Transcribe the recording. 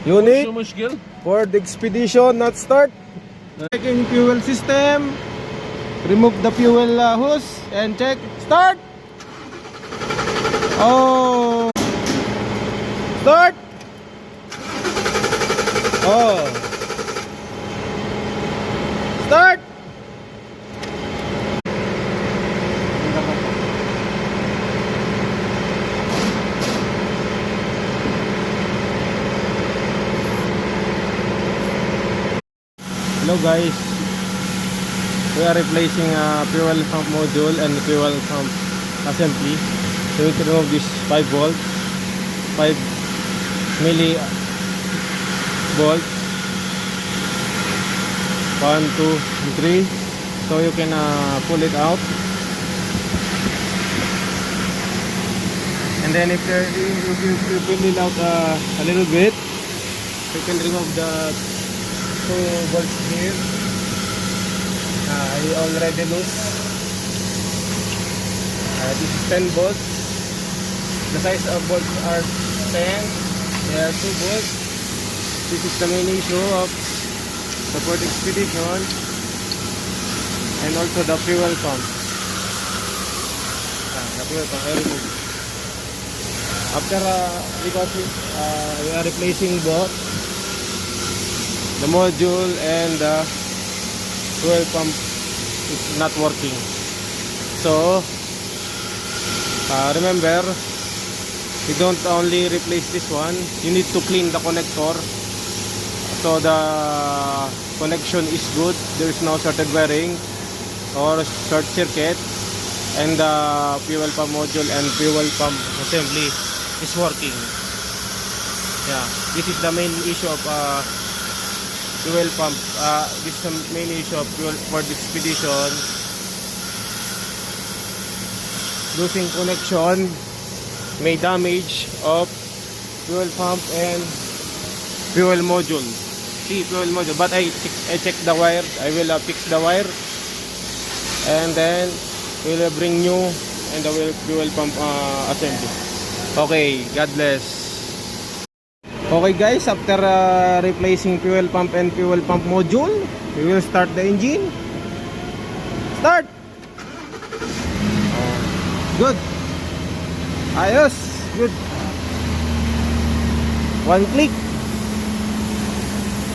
Unit شو مشكل؟ for the expedition not start. Checking fuel system. Remove the fuel hose and check. Start. Oh. Start. Oh. Start. Hello guys, we are replacing a fuel pump module and fuel pump assembly. So we need to remove this 5 volt 5 milli volt 1, 2, 3. So you can pull it out, and then if you pull it out a little bit, you can remove the 2 bolts here. I already loose. This is 10 bolts. The size of bolts are 10. There are 2 bolts. This is the main issue of the port expedition, and also the fuel pump. The fuel pump, I remove it. After because we are replacing both the module and the fuel pump is not working. So remember, you don't only replace this one, you need to clean the connector so the connection is good, there is no shorted wiring or short circuit, and the fuel pump module and fuel pump assembly is working. Yeah, this is the main issue of fuel pump. This is the main issue of fuel for the expedition. Losing connection may damage of fuel pump and fuel module. See, fuel module. But I checked the wire. I will fix the wire, and then we'll bring new and the fuel pump assembly. Okay, God bless. Okay guys, after replacing fuel pump and fuel pump module, we will start the engine. Start! Good. Ayos. Good. One click.